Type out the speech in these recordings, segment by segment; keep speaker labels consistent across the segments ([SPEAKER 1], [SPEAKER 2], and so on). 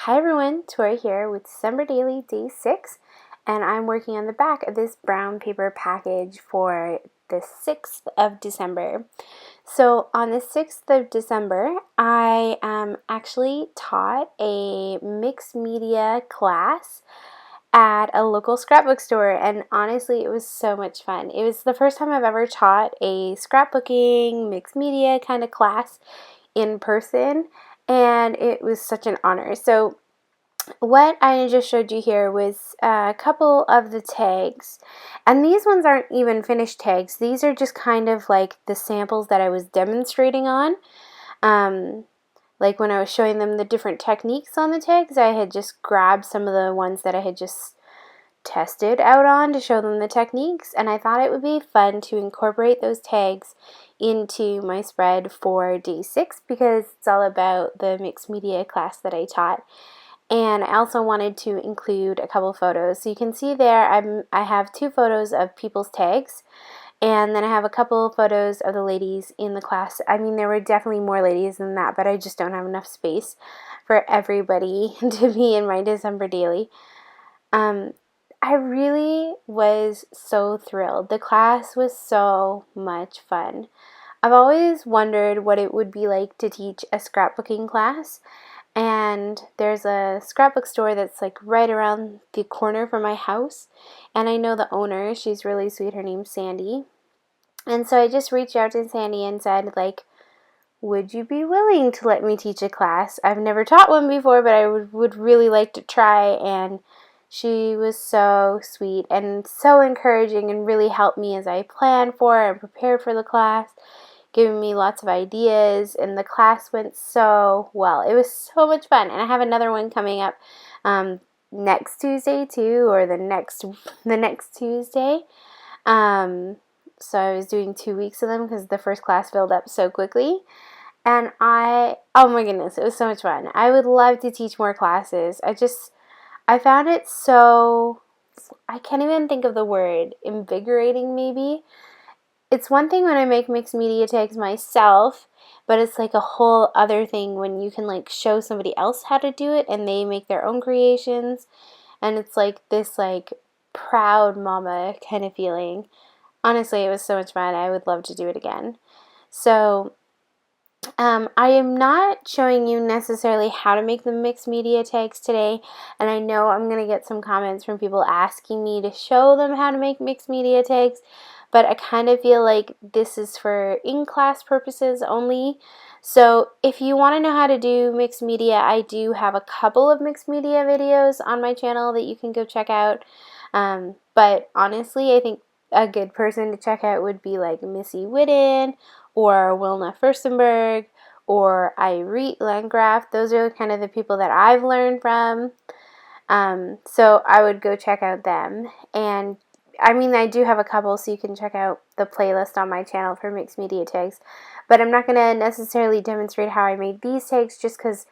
[SPEAKER 1] Hi everyone, Tori here with December Daily Day 6, and I'm working on the back of this brown paper package for the 6th of December. So on the 6th of December, I actually taught a mixed media class at a local scrapbook store, and honestly it was so much fun. It was the first time I've ever taught a scrapbooking mixed media kind of class in person, and it was such an honor. So what I just showed you here was a couple of the tags, and these ones aren't even finished tags. These are just kind of like the samples that I was demonstrating on. Like when I was showing them the different techniques on the tags, I had just grabbed some of the ones that I had just tested out on to show them the techniques, and I thought it would be fun to incorporate those tags into my spread for day 6 because it's all about the mixed media class that I taught. And I also wanted to include a couple photos. So you can see there I have 2 photos of people's tags, and then I have a couple photos of the ladies in the class. I mean, there were definitely more ladies than that, but I just don't have enough space for everybody to be in my December daily. I really was so thrilled. The class was so much fun. I've always wondered what it would be like to teach a scrapbooking class, and there's a scrapbook store that's like right around the corner from my house, and I know the owner. She's really sweet. Her name's Sandy. And so I just reached out to Sandy and said, like, would you be willing to let me teach a class? I've never taught one before, but I would really like to try. And she was so sweet and so encouraging and really helped me as I planned for and prepared for the class, giving me lots of ideas, and the class went so well. It was so much fun, and I have another one coming up next Tuesday too, or the next Tuesday. So I was doing 2 weeks of them because the first class filled up so quickly. And oh my goodness, it was so much fun. I would love to teach more classes. I found it so, I can't even think of the word, invigorating maybe. It's one thing when I make mixed media tags myself, but it's like a whole other thing when you can like show somebody else how to do it and they make their own creations, and it's like this like proud mama kind of feeling. Honestly, it was so much fun. I would love to do it again. So I am not showing you necessarily how to make the mixed media tags today, and I know I'm going to get some comments from people asking me to show them how to make mixed media tags, but I kind of feel like this is for in-class purposes only. So if you want to know how to do mixed media, I do have a couple of mixed media videos on my channel that you can go check out, but honestly, I think a good person to check out would be like Missy Whitten or Wilna Furstenberg or Irit Landgraf. Those are kind of the people that I've learned from. So I would go check out them. And I mean, I do have a couple, so you can check out the playlist on my channel for mixed media tags. But I'm not going to necessarily demonstrate how I made these tags just because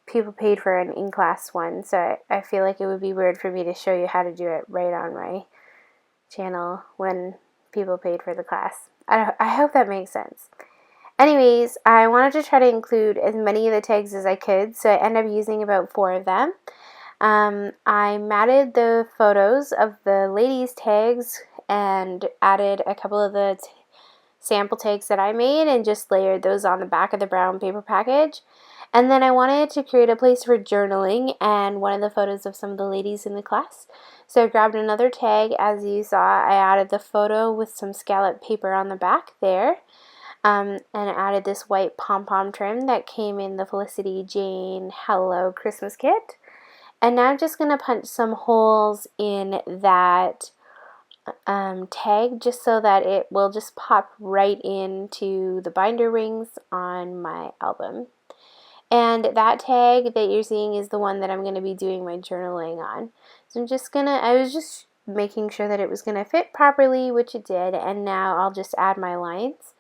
[SPEAKER 1] people paid for an in-class one. So I feel like it would be weird for me to show you how to do it right on my channel when people paid for the class. I hope that makes sense. Anyways, I wanted to try to include as many of the tags as I could, so I ended up using about 4 of them. I matted the photos of the ladies' tags and added a couple of the sample tags that I made and just layered those on the back of the brown paper package. And then I wanted to create a place for journaling and one of the photos of some of the ladies in the class. So I grabbed another tag. As you saw, I added the photo with some scallop paper on the back there. And added this white pom-pom trim that came in the Felicity Jane Hello Christmas kit. And now I'm just going to punch some holes in that tag just so that it will just pop right into the binder rings on my album. And that tag that you're seeing is the one that I'm going to be doing my journaling on. So I was just making sure that it was going to fit properly, which it did, and now I'll just add my lines.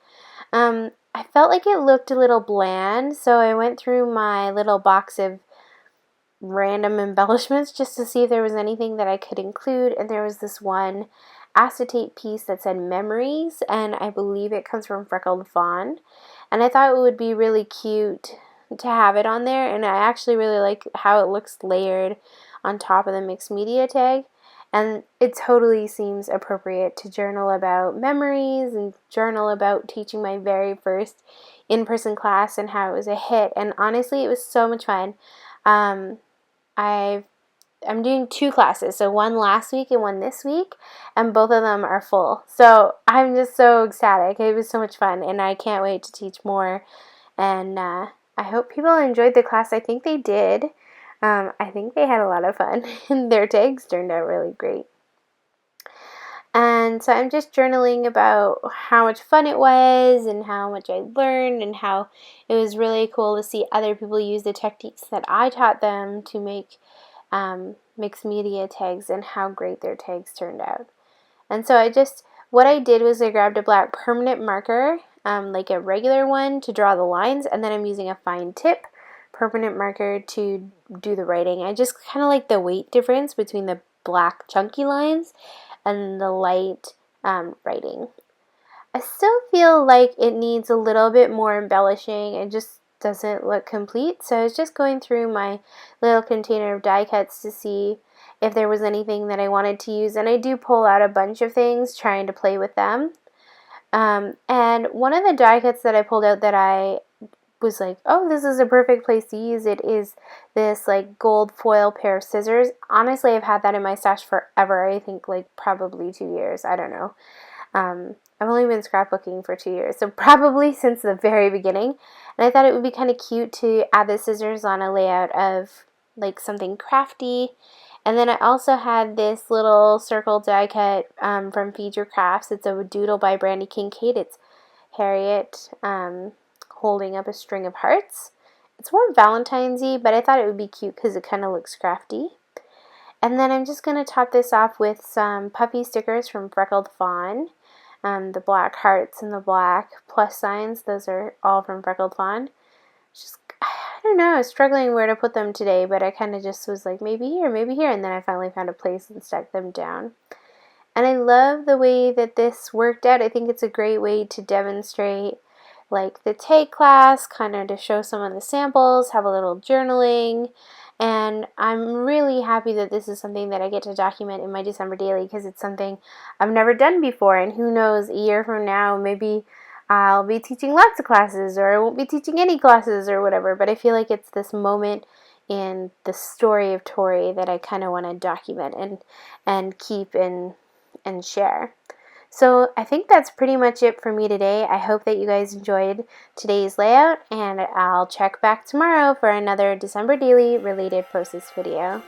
[SPEAKER 1] I felt like it looked a little bland, so I went through my little box of random embellishments just to see if there was anything that I could include, and there was this one acetate piece that said memories, and I believe it comes from Freckled Fawn, and I thought it would be really cute to have it on there, and I actually really like how it looks layered on top of the mixed media tag. And it totally seems appropriate to journal about memories and journal about teaching my very first in-person class and how it was a hit. And honestly, it was so much fun. I'm doing 2 classes, so one last week and one this week, and both of them are full. So I'm just so ecstatic. It was so much fun, and I can't wait to teach more. And I hope people enjoyed the class. I think they did. I think they had a lot of fun, and their tags turned out really great. And so I'm just journaling about how much fun it was and how much I learned and how it was really cool to see other people use the techniques that I taught them to make mixed media tags and how great their tags turned out. And so what I did was I grabbed a black permanent marker, like a regular one, to draw the lines, and then I'm using a fine tip permanent marker to do the writing. I just kind of like the weight difference between the black chunky lines and the light writing. I still feel like it needs a little bit more embellishing. It just doesn't look complete. So I was just going through my little container of die cuts to see if there was anything that I wanted to use. And I do pull out a bunch of things trying to play with them. And one of the die cuts that I pulled out that I was like, oh, this is a perfect place to use it, is this like gold foil pair of scissors. Honestly, I've had that in my stash forever. I think like probably 2 years. I don't know. I've only been scrapbooking for 2 years, so probably since the very beginning. And I thought it would be kind of cute to add the scissors on a layout of like something crafty. And then I also had this little circle die cut from Feed Your Crafts. It's a doodle by Brandy Kincaid. It's Harriet holding up a string of hearts. It's more Valentine's-y, but I thought it would be cute because it kind of looks crafty. And then I'm just going to top this off with some puppy stickers from Freckled Fawn. The black hearts and the black plus signs, those are all from Freckled Fawn. I don't know, I was struggling where to put them today, but I kind of just was like, maybe here, and then I finally found a place and stuck them down. And I love the way that this worked out. I think it's a great way to demonstrate like the take class, kind of to show some of the samples, have a little journaling, and I'm really happy that this is something that I get to document in my December daily because it's something I've never done before, and who knows, a year from now, maybe I'll be teaching lots of classes or I won't be teaching any classes or whatever, but I feel like it's this moment in the story of Tori that I kind of want to document and keep and share. So I think that's pretty much it for me today. I hope that you guys enjoyed today's layout, and I'll check back tomorrow for another December Daily related process video.